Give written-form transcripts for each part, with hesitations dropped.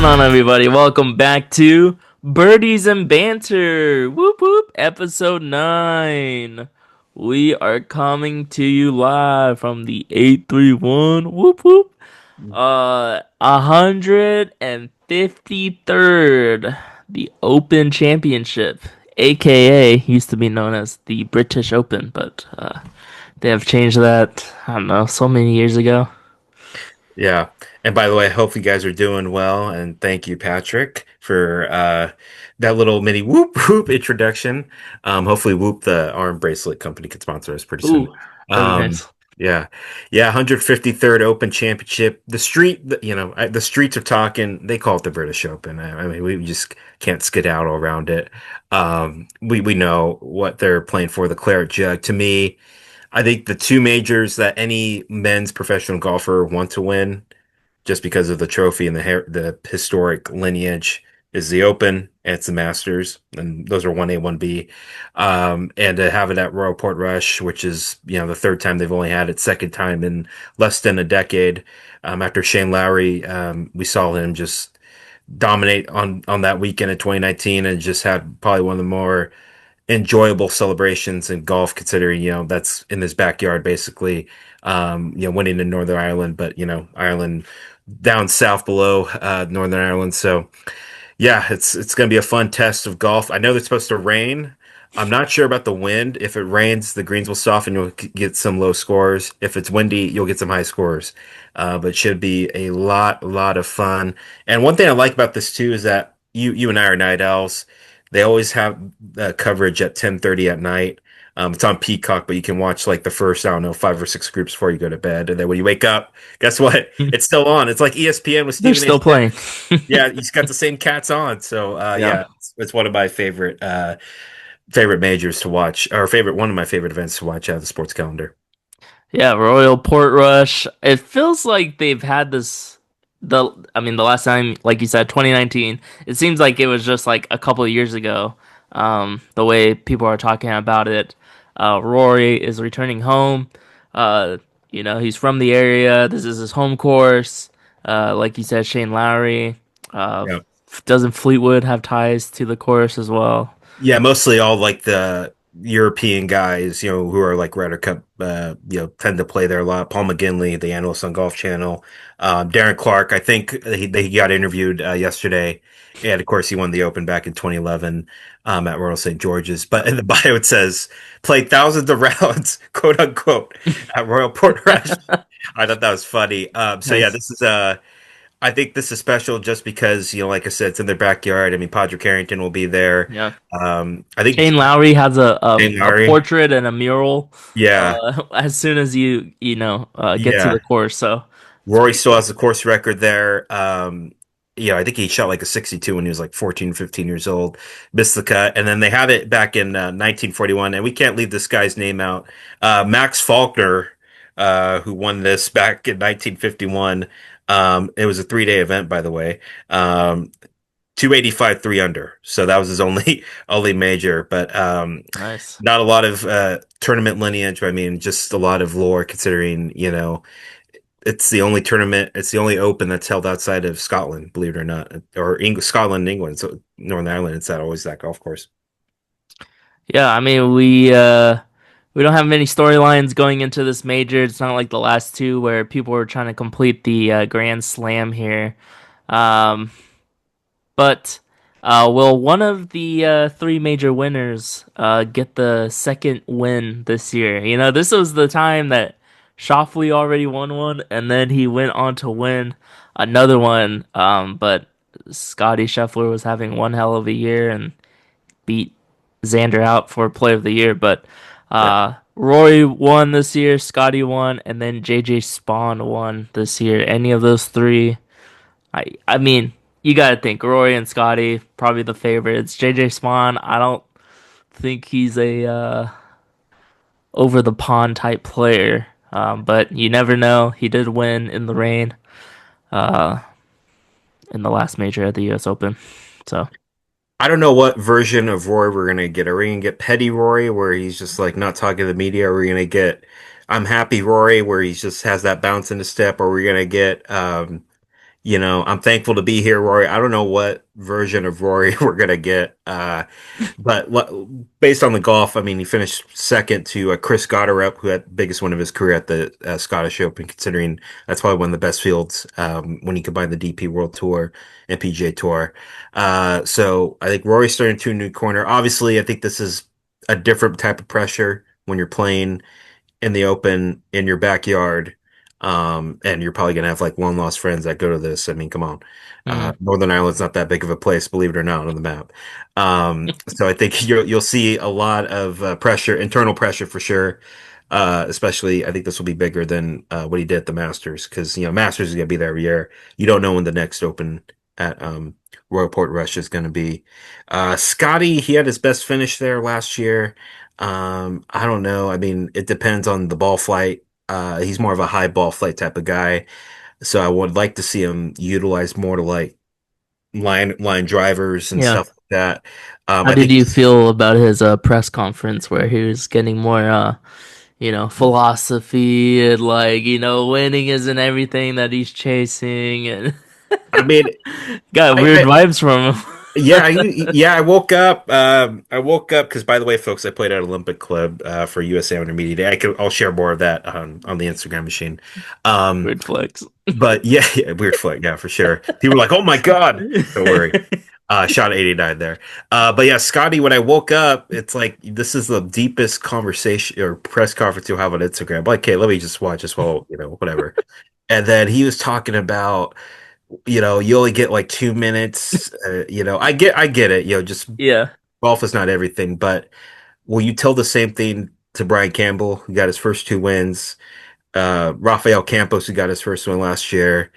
on, everybody? Welcome back to Birdies and Banter. Whoop whoop, episode 9. We are coming to you live from the 831. Whoop whoop. 153rd, the Open Championship, aka used to be known as the British Open, but they have changed that, I don't know, so many years ago. Yeah. And by the way, I hope you guys are doing well. And thank you, Patrick, for that little mini whoop whoop introduction. Hopefully, Whoop, the arm bracelet company, can sponsor us pretty soon. Ooh, that'd be Um, nice. yeah. Yeah. 153rd Open Championship. The streets are talking. They call it the British Open. I mean, we just can't skedaddle around it. We know what they're playing for, the Claret Jug. To me, I think the two majors that any men's professional golfer want to win, just because of the trophy and the historic lineage, is the Open and it's the Masters, and those are 1A, 1B. And to have it at Royal Portrush, which is the third time they've only had it, second time in less than a decade. After Shane Lowry, we saw him just dominate on that weekend in 2019, and just had probably one of the more enjoyable celebrations in golf, considering, that's in his backyard, basically, winning in Northern Ireland, but, Ireland down south below, Northern Ireland. So yeah, it's going to be a fun test of golf. I know it's supposed to rain. I'm not sure about the wind. If it rains, the greens will soften. You'll get some low scores. If it's windy, you'll get some high scores. But it should be a lot of fun. And one thing I like about this too is that you and I are night owls. They always have coverage at 10:30 at night. It's on Peacock, but you can watch like the first, I don't know, five or six groups before you go to bed. And then when you wake up, guess what? It's still on. It's like ESPN with They're Stephen A. still Smith. playing. Yeah, he's got the same cats on. So Yeah. yeah, it's one of my favorite majors to watch, or favorite one of my favorite events to watch out of the sports calendar. Yeah, Royal Portrush. It feels like they've had this the last time, like you said, 2019. It seems like it was just like a couple of years ago. The way people are talking about it. Rory is returning home. Uh, he's from the area. This is his home course. Like you said, Shane Lowry. Uh, Yeah. doesn't Fleetwood have ties to the course as well? Yeah, mostly all like the European guys, who are like Ryder Cup, tend to play there a lot. Paul McGinley, the analyst on Golf Channel, Darren Clark. I think he got interviewed yesterday, and of course he won the Open back in 2011 at Royal St. George's. But in the bio it says played thousands of rounds, quote unquote, at Royal Portrush. I thought that was funny. So yeah, Nice. this is I think this is special just because, like I said, it's in their backyard. I mean, Padraig Harrington will be there. Yeah. I think Shane Lowry has a Shane a Lowry. portrait and a mural Yeah, as soon as get to yeah. the course. So it's Rory pretty still cool. has the course record there. I think he shot like a 62 when he was like 14, 15 years old. Missed the cut. And then they had it back in 1941. And we can't leave this guy's name out. Max Faulkner, who won this back in 1951. It was a 3-day event, by the way. 285 3 under. So that was his only only major, but Nice. not a lot of tournament lineage. I mean, just a lot of lore considering, it's the only tournament, it's the only Open that's held outside of Scotland, believe it or not, or Scotland and England. So Northern Ireland, it's that always that golf course. Yeah, I mean we don't have many storylines going into this major. It's not like the last two where people were trying to complete the Grand Slam here. Um, but will one of the three major winners get the second win this year? This was the time that Schauffele already won one, and then he went on to win another one. But Scotty Scheffler was having one hell of a year and beat Xander out for Play of the Year. But Yeah. Rory won this year, Scotty won, and then JJ Spawn won this year. Any of those three? I mean, you gotta think Rory and Scotty probably the favorites. JJ Spawn, I don't think he's a over the pond type player. But you never know. He did win in the rain uh, in the last major at the U.S. Open. So I don't know what version of Rory we're gonna get. Are we gonna get petty Rory where he's just like not talking to the media? Are we gonna get I'm happy Rory where he just has that bounce in his step? Or are we gonna get I'm thankful to be here, Rory. I don't know what version of Rory we're gonna get, but based on the golf, I mean, he finished second to Chris Gotterup, who had the biggest win of his career at the Scottish Open, considering that's probably one of the best fields when you combine the DP World Tour and PGA Tour. So I think Rory's starting to a new corner. Obviously, I think this is a different type of pressure when you're playing in the open in your backyard. And you're probably gonna have like one lost friends that go to this. I mean, come on. Mm. Northern Ireland's not that big of a place, believe it or not, on the map. So I think you'll see a lot of pressure, internal pressure for sure. Especially, I think this will be bigger than what he did at the Masters because Masters is gonna be there every year. You don't know when the next Open at Royal Port Rush is gonna be. Scotty, he had his best finish there last year. I don't know. I mean, it depends on the ball flight. He's more of a high ball flight type of guy, so I would like to see him utilized more to like line drivers and Yeah. stuff like that. How I did think you he's. feel about his press conference where he was getting more philosophy and like, winning isn't everything that he's chasing and I mean, got weird I vibes from him. yeah. I woke up. I woke up because, by the way, folks, I played at Olympic Club for USA Intermediate Day. I'll share more of that on the Instagram machine. Um, Weird flex. but yeah, yeah, weird flight, yeah, for sure. People were like, "Oh my God!" Don't worry. Shot 89 there. But yeah, Scotty, when I woke up, it's like this is the deepest conversation or press conference you'll have on Instagram. Like, okay, let me just watch this while, whatever. And then he was talking about, you only get like 2 minutes. I get it. Just Yeah. golf is not everything. But will you tell the same thing to Brian Campbell, who got his first two wins? Rafael Campos, who got his first win last year.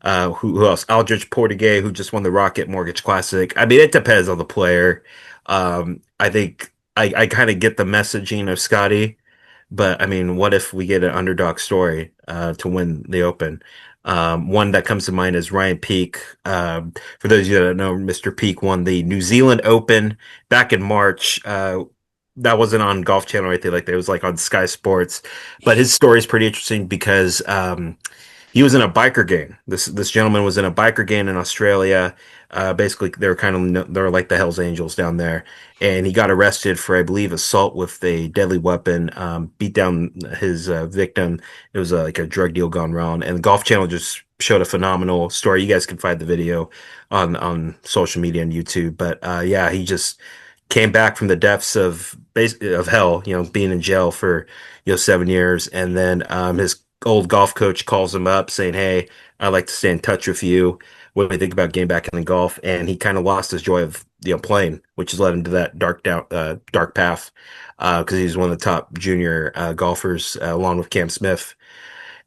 Who else? Aldrich Portugues, who just won the Rocket Mortgage Classic. I mean, it depends on the player. I think I kind of get the messaging of Scotty, but I mean, what if we get an underdog story to win the Open? One that comes to mind is Ryan Peake. For those of you that don't know, Mr. Peake won the New Zealand Open back in March. That wasn't on Golf Channel or anything like that. It was like on Sky Sports. But his story is pretty interesting because he was in a biker gang. This gentleman was in a biker gang in Australia. Basically, they're like the Hells Angels down there, and he got arrested for, I believe, assault with a deadly weapon. Beat down his victim. It was like a drug deal gone wrong, and the Golf Channel just showed a phenomenal story. You guys can find the video on social media and YouTube. But yeah, he just came back from the depths of hell, being in jail for 7 years, and then his old golf coach calls him up saying, "Hey, I'd like to stay in touch with you. What do you think about getting back in the golf?" And he kind of lost his joy of playing, which has led him to that dark path because he's one of the top junior golfers along with Cam Smith,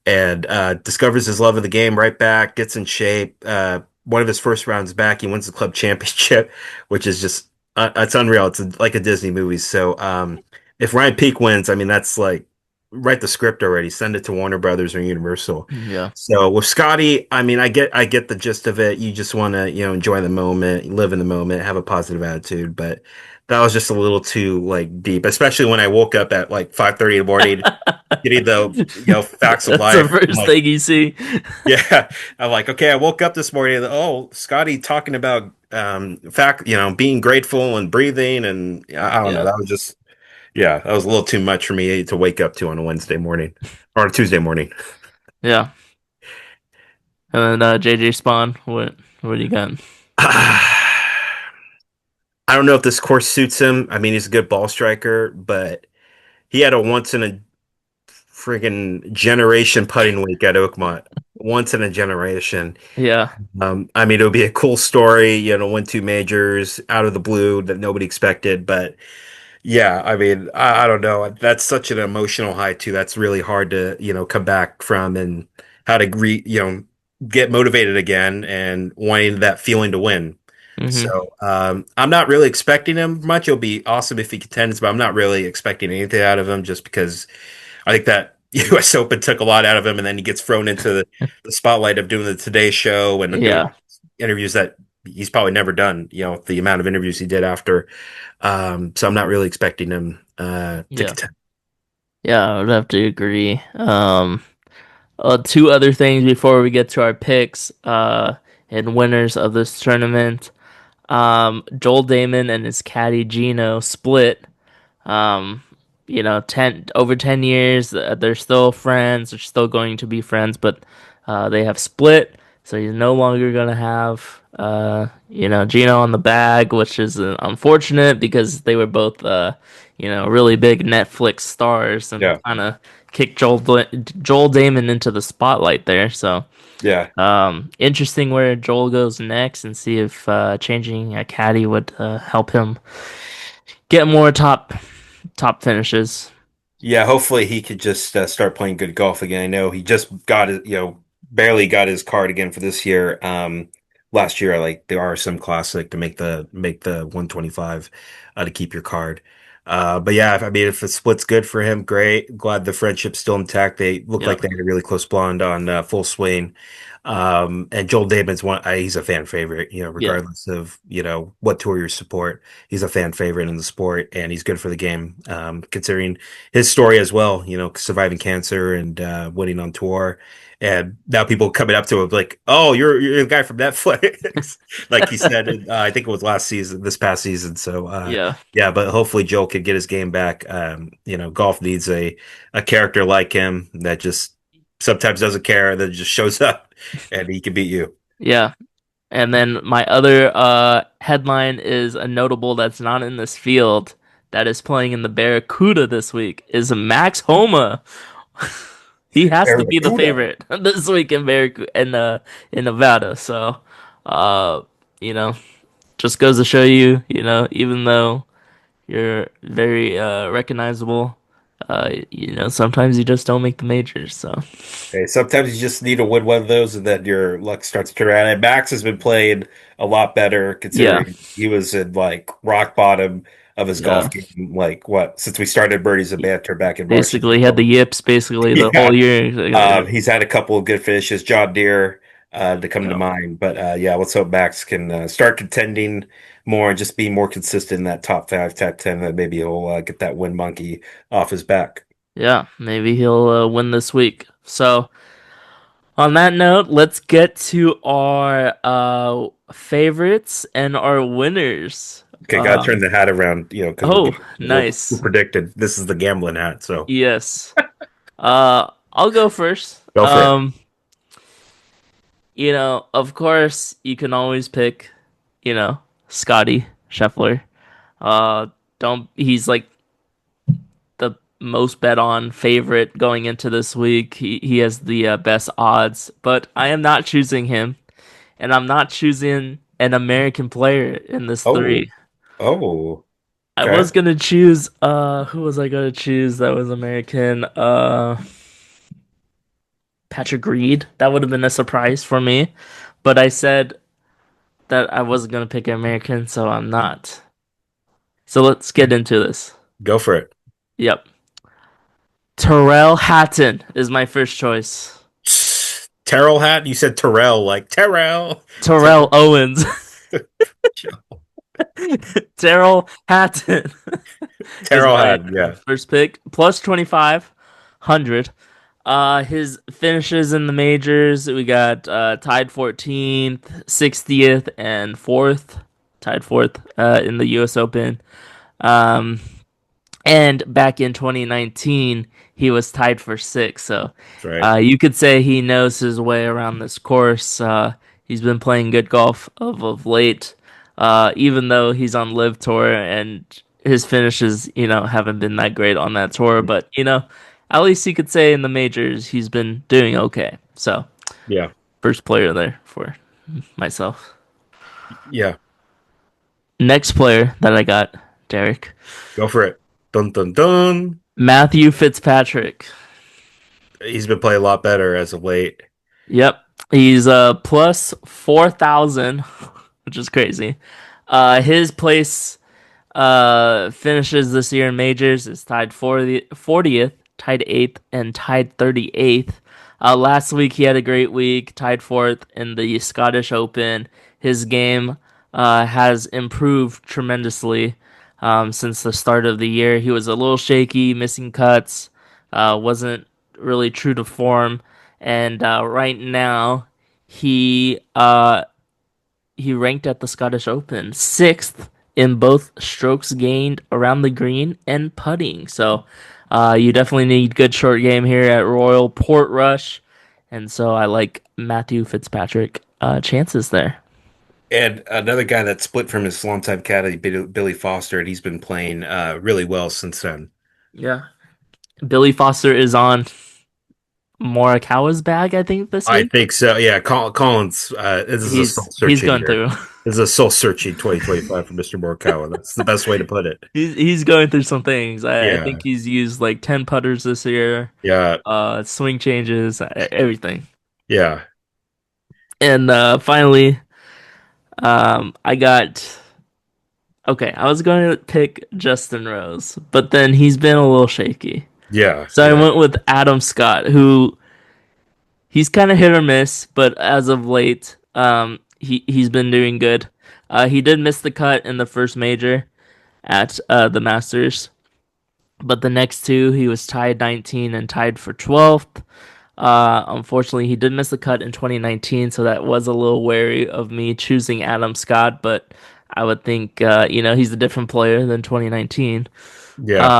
and discovers his love of the game right back, gets in shape. One of his first rounds back, he wins the club championship, which is just it's unreal. It's like a Disney movie. So if Ryan Peake wins, I mean that's like write the script already, send it to Warner Brothers or Universal. Yeah. So with Scotty, I mean I get the gist of it. You just want to enjoy the moment, live in the moment, have a positive attitude, but that was just a little too like deep, especially when I woke up at like 5:30 in the morning getting the facts of That's the life. I'm first like, thing you see. yeah, I'm like, okay, I woke up this morning and oh, Scotty talking about fact, being grateful and breathing, and I don't know, Yeah. that was just yeah, that was a little too much for me to wake up to on a Wednesday morning or on a Tuesday morning. Yeah. And then JJ Spawn, what do you got? I don't know if this course suits him. I mean, he's a good ball striker, but he had a once in a friggin' generation putting week at Oakmont. Once in a generation. Yeah. I mean, it would be a cool story, win two majors out of the blue that nobody expected. But yeah, I mean, I don't know. That's such an emotional high too. That's really hard to, come back from and how to get motivated again and wanting that feeling to win. Hmm. So I'm not really expecting him much. It'll be awesome if he contends, but I'm not really expecting anything out of him just because I think that U.S. Open took a lot out of him, and then he gets thrown into the spotlight of doing the Today Show and doing Yeah. interviews that he's probably never done. The amount of interviews he did after. So I'm not really expecting him to Yeah. contend. Yeah, I would have to agree. Two other things before we get to our picks and winners of this tournament. Joel Damon and his caddy Gino split. Um, 10 years, they're still friends. They're still going to be friends, but they have split. So he's no longer gonna have Gino on the bag, which is unfortunate because they were both really big Netflix stars and Yeah. kind of kicked Joel Damon into the spotlight there. So Yeah. interesting where Joel goes next and see if changing a caddy would help him get more top finishes. Yeah, hopefully he could just start playing good golf again. I know he just got it, barely got his card again for this year. Last year, like the RSM Classic to make the 125 to keep your card. But yeah, I mean, if the split's good for him, great. Glad the friendship's still intact. They look like Yep. they had a really close bond on Full Swing. And Joel Damon's he's a fan favorite, Yeah. regardless of, what tour you support. He's a fan favorite in the sport and he's good for the game. Considering his story as well, surviving cancer and winning on tour. And now people coming up to him like, "Oh, you're the guy from Netflix," like he said. I think it was this past season. So Yeah. yeah, but hopefully Joel can get his game back. Golf needs a character like him that just sometimes doesn't care, that just shows up and he can beat you. Yeah. And then my other headline is a notable that's not in this field that is playing in the Barracuda this week is Max Homa. He has to be the Barracuda. favorite this week in Barracuda in Nevada. So, uh, you know, just goes to show you, even though you're very recognizable, sometimes you just don't make the majors. So, Okay, sometimes you just need to win one of those, and then your luck starts to turn around. And Max has been playing a lot better, yeah, considering he was in like rock bottom of his golf yeah. game. Like what? Since we started Birdies and Banter back in March and Basically, he had the April. yips basically the whole Yeah, year. he's had a couple of good finishes. John Deere to come to Yeah. mind, but yeah, let's hope Max can start contending more and just be more consistent in that top five, top 10. That maybe he'll get that win monkey off his back. Yeah, maybe he'll win this week. So, on that note, let's get to our favorites and our winners. Okay, gotta Um, turn the hat around, because we're oh, getting who nice. predicted. This is the gambling hat, so Yes. I'll go first. go for it. Of course, you can always pick, Scotty Scheffler. Don't he's like the most bet on favorite going into this week. He has the best odds, but I am not choosing him, and I'm not choosing an American player in this Oh, three. oh, I okay. was gonna choose who was I gonna choose that was American? Patrick Reed. That would have been a surprise for me, but I said that I wasn't gonna pick an American, so I'm not. So let's get into this. Go for it. Yep. Terrell Hatton is my first choice. Terrell hat? You said Terrell, like Terrell. It's like Terrell Owens. Terrell Hatton is Terrell my hat, yeah. first pick. Plus 2,500. His finishes in the majors, we got tied 14th, 60th, and 4th. Tied 4th in the US Open. Um, And back in 2019, he was tied for sixth. So That's right. you could say he knows his way around this course. He's been playing good golf of late, even though he's on Live Tour and his finishes, haven't been that great on that tour. But, at least you could say in the majors, he's been doing okay. So, Yeah. first player there for myself. Yeah. Next player that I got, Derek. Go for it. Dun dun dun. Matthew Fitzpatrick. He's been playing a lot better as of late. Yep. He's plus 4,000, which is crazy. His place finishes this year in majors is tied 40th, tied 8th, and tied 38th. Last week he had a great week, tied 4th in the Scottish Open. His game has improved tremendously since the start of the year. He was a little shaky, missing cuts, wasn't really true to form. and right now he uh he ranked at the Scottish Open sixth in both strokes gained around the green and putting. So you definitely need good short game here at Royal Portrush, and so I like Matthew Fitzpatrick chances there. And another guy that split from his longtime caddy, Billy Foster, and he's been playing really well since then. Yeah. Billy Foster is on Morikawa's bag, I think, this I week. think so. Yeah, Collins. This is a soul He's searching going year. through. This is a soul searching 2025 for Mr. Morikawa. That's the best way to put it. He's going through some things. I Yeah, think he's used like 10 putters this year, yeah, swing changes, everything. yeah, And finally, I got okay. I was going to pick Justin Rose, but then he's been a little shaky. yeah, So I yeah, went with Adam Scott, who he's kind of hit or miss, but as of late, he's been doing good. He did miss the cut in the first major at the Masters, but the next two he was tied 19 and tied for 12th. Unfortunately, he did miss the cut in 2019, so that was a little wary of me choosing Adam Scott. But I would think, he's a different player than 2019. yeah,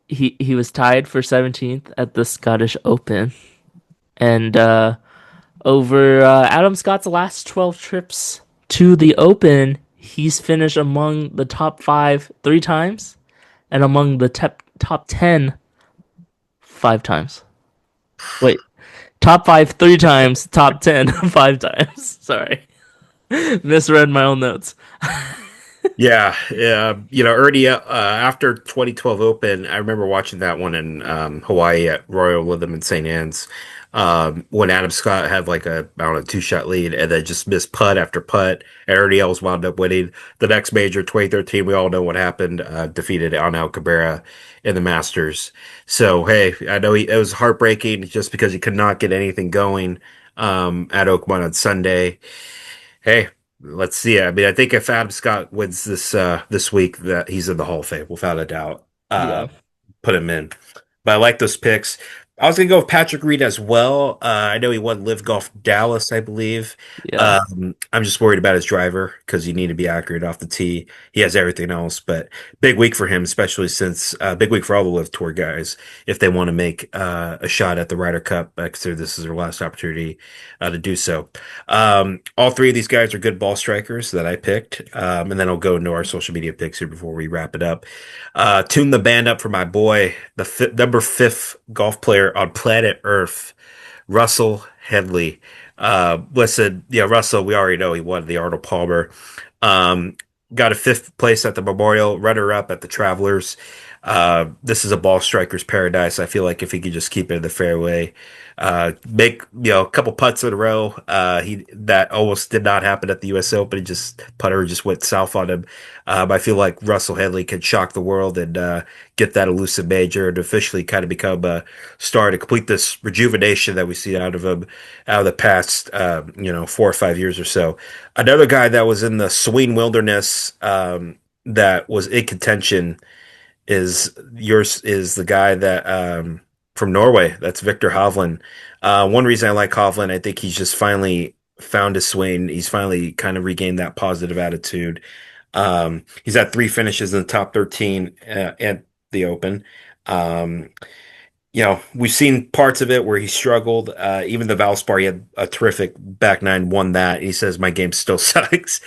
He was tied for 17th at the Scottish Open, and over Adam Scott's last 12 trips to the Open, he's finished among the top five three times and among the top 10 five times. Wait, top five three times, top 10 five times. Sorry. Misread my own notes. yeah, yeah. Ernie, after 2012 Open, I remember watching that one in Hawaii at Royal Lytham in St. Anne's. When Adam Scott had like a, I don't know, two-shot lead and then just missed putt after putt. And Ernie Els wound up winning the next major, 2013. We all know what happened. Defeated Anel Cabrera in the Masters. So, hey, I know it was heartbreaking just because he could not get anything going at Oakmont on Sunday. Hey, let's see. I mean, I think if Adam Scott wins this week, that he's in the Hall of Fame without a doubt. Yeah, Put him in. But I like those picks. I was gonna go with Patrick Reed as well. I know he won Live Golf Dallas, I believe. yeah, I'm just worried about his driver because you need to be accurate off the tee. He has everything else, but big week for him, especially since big week for all the Live Tour guys if they want to make a shot at the Ryder Cup. Consider this is their last opportunity to do so. All three of these guys are good ball strikers that I picked, and then I'll go into our social media picks here before we wrap it up. Tune the band up for my boy, the number fifth golf player on planet Earth, Russell Headley. Listen, yeah, Russell, we already know he won the Arnold Palmer. Um, got a fifth place at the Memorial, runner up at the Travelers. This is a ball striker's paradise. I feel like if he could just keep it in the fairway, make a couple putts in a row. He that almost did not happen at the U.S. Open. Just putter just went south on him. I feel like Russell Henley can shock the world and get that elusive major and officially kind of become a star to complete this rejuvenation that we see out of him out of the past 4 or 5 years or so. Another guy that was in the swing wilderness that was in contention is the guy that from Norway. That's Victor Hovland. One reason I like Hovland, I think he's just finally found his swing. He's finally kind of regained that positive attitude. He's had three finishes in the top 13 at the Open. Um, we've seen parts of it where he struggled. Even the Valspar, he had a terrific back nine, won that. He says, my game still sucks.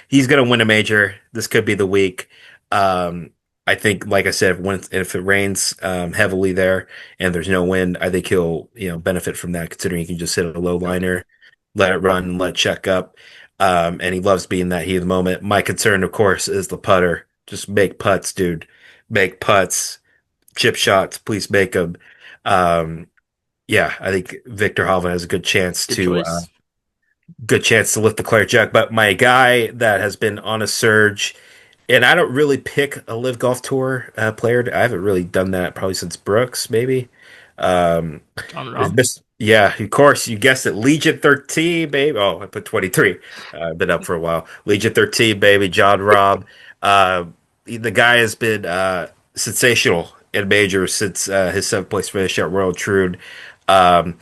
He's going to win a major. This could be the week. Um, I think, like I said, if it rains heavily there and there's no wind, I think he'll, benefit from that, considering he can just hit a low liner, let it run, let it check up. And he loves being that heat of the moment. My concern, of course, is the putter. Just make putts, dude. Make putts chip shots, please make them. Um, yeah, I think Victor Hovland has a good choice. good chance to lift the Claret Jug. But my guy that has been on a surge, and I don't really pick a Live Golf Tour player. I haven't really done that probably since Brooks, maybe. Um, John is Robb. this? Yeah, of course, you guessed it. Legion 13, baby. Oh, I put 23. I've been up for a while. Legion 13, baby. John Robb. Uh, the guy has been sensational in majors since his seventh place finish at Royal Troon. Um,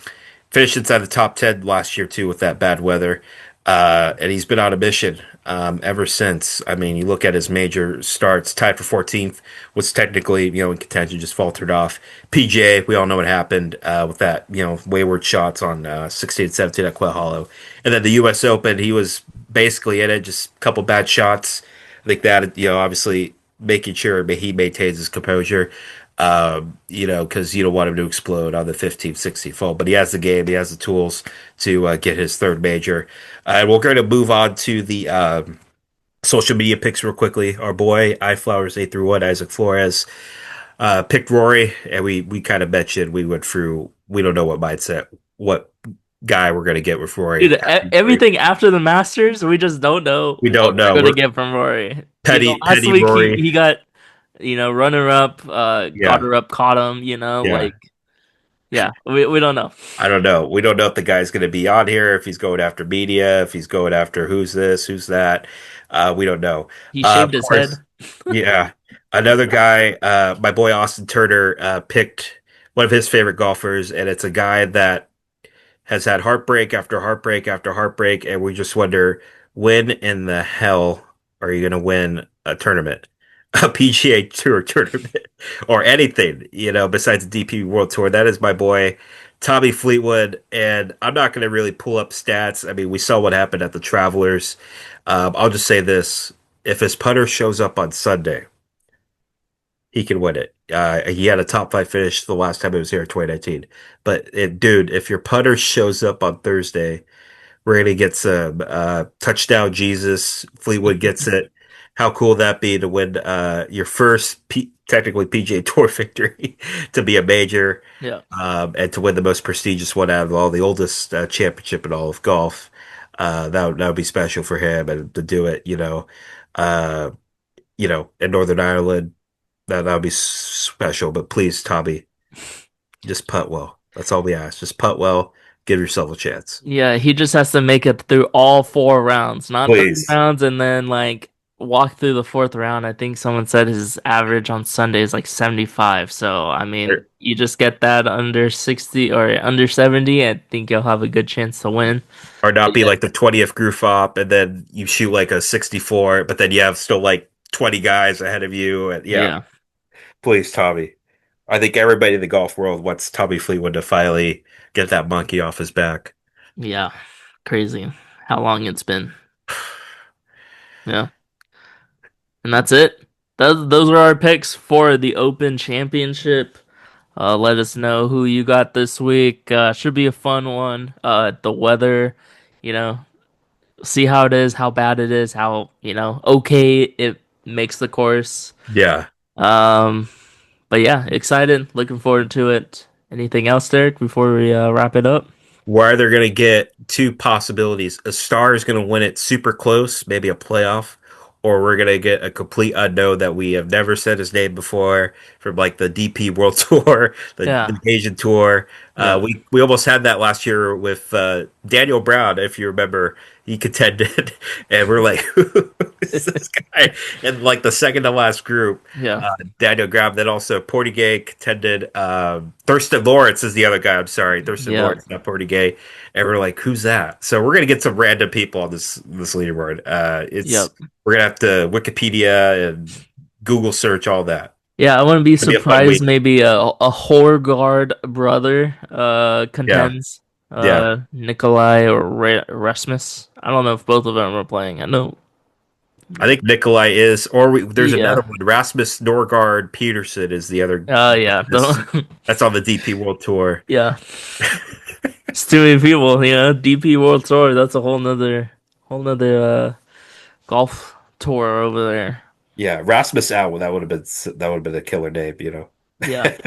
Finished inside the top 10 last year too with that bad weather. And he's been on a mission ever since. I mean, you look at his major starts, tied for 14th, was technically, in contention, just faltered off. PGA, we all know what happened with that, wayward shots on 16 and 17 at Quail Hollow. And then the US Open, he was basically in it, just a couple bad shots. I think that, obviously making sure he maintains his composure. Because you don't want him to explode on the 15th, 16th hole. But he has the game, he has the tools to get his third major. And we're going to move on to the social media picks real quickly. Our boy, iFlowers 8 through 1, Isaac Flores, picked Rory, and we kind of mentioned we went through, we don't know what mindset, what guy we're going to get with Rory. Dude, everything after the Masters, we just don't know We what don't we're know. gonna We're get from Rory. Last petty week he Rory. he got, runner up, got Yeah. her up, caught him. Yeah. Yeah, we don't know. I don't know. We don't know if the guy's going to be on here, if he's going after media, if he's going after who's this, who's that. We don't know. He shaved Of his head. course, yeah. Another guy, my boy Austin Turner, picked one of his favorite golfers, and it's a guy that has had heartbreak after heartbreak after heartbreak, and we just wonder when in the hell are you going to win a tournament, a PGA Tour tournament, or anything, besides the DP World Tour? That is my boy, Tommy Fleetwood, and I'm not going to really pull up stats. I mean, we saw what happened at the Travelers. I'll just say this: if his putter shows up on Sunday, he can win it. He had a top five finish the last time he was here in 2019. But dude, if your putter shows up on Thursday, we're gonna get some touchdown Jesus. Fleetwood gets it. How cool would that be to win your first technically PGA Tour victory to be a major Yeah, and to win the most prestigious one out of all the oldest championship in all of golf. That would be special for him and to do it, uh, in Northern Ireland. That would be special. But please, Tommy, just putt well. That's all we ask. Just putt well. Give yourself a chance. yeah. He just has to make it through all four rounds, not three Please. rounds, and then walk through the fourth round. I think someone said his average on Sunday is like 75. So I mean, Or, you just get that under 60 or under 70, I think you'll have a good chance to win. or not But be yeah, like the 20th goof up and then you shoot like a 64, but then you have still like 20 guys ahead of you. And yeah, yeah, please, Tommy. I think everybody in the golf world wants Tommy Fleetwood to finally get that monkey off his back. yeah. Crazy how long it's been. Yeah. And that's it. Those are our picks for the Open Championship. Let us know who you got this week. Should be a fun one. The weather, you know, see how it is, how bad it is, how, okay it makes the course. Yeah. Um, but yeah, excited. Looking forward to it. Anything else, Derek, before we wrap it up? Where they're going to get two possibilities. A star is going to win it super close, maybe a playoff, or we're going to get a complete unknown that we have never said his name before from like the DP World Tour, the Yeah, Asian Tour. yeah, We almost had that last year with Daniel Brown, if you remember. He contended, and we're like, who is this guy? And like the second to last group, yeah, Daniel Graham. Then also Portigay contended. Thurston Lawrence is the other guy. I'm sorry, Thurston yeah, Lawrence, not Portigay. And we're like, who's that? So we're gonna get some random people on this leaderboard. It's yep. we're gonna have to Wikipedia and Google search all that. Yeah, I wouldn't be It'll be a fun surprised. week. Maybe a Horgard brother Yeah, contends. yeah. Nikolai or Rasmus. I don't know if both of them are playing. I know. I think Nikolai is, or there's another Yeah. one. Rasmus Norgard Peterson is the other. Yeah. That's on the DP World Tour. Yeah. It's too many people. DP World Tour. That's a whole nother golf tour over there. Yeah, Rasmus out. Well, that would have been a killer name. Yeah.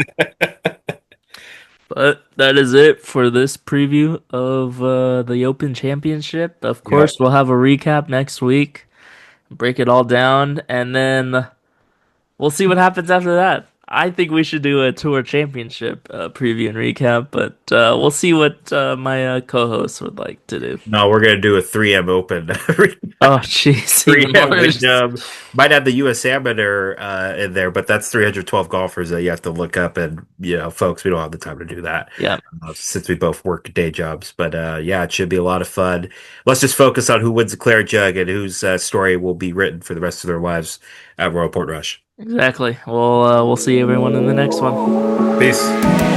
But that is it for this preview of the Open Championship. Of Yeah. course, we'll have a recap next week, break it all down, and then we'll see what happens after that. I think we should do a tour championship preview and recap, but we'll see what my co-host would like to do. No, we're gonna do a 3M Open. Oh, jeez, even 3M more. Wyndham might have the U.S. Amateur in there, but that's 312 golfers that you have to look up. And folks, we don't have the time to do that Yeah, since we both work day jobs. But yeah, it should be a lot of fun. Let's just focus on who wins the Claret Jug and whose story will be written for the rest of their lives at Royal Port Rush. exactly. We'll see everyone in the next one. Peace.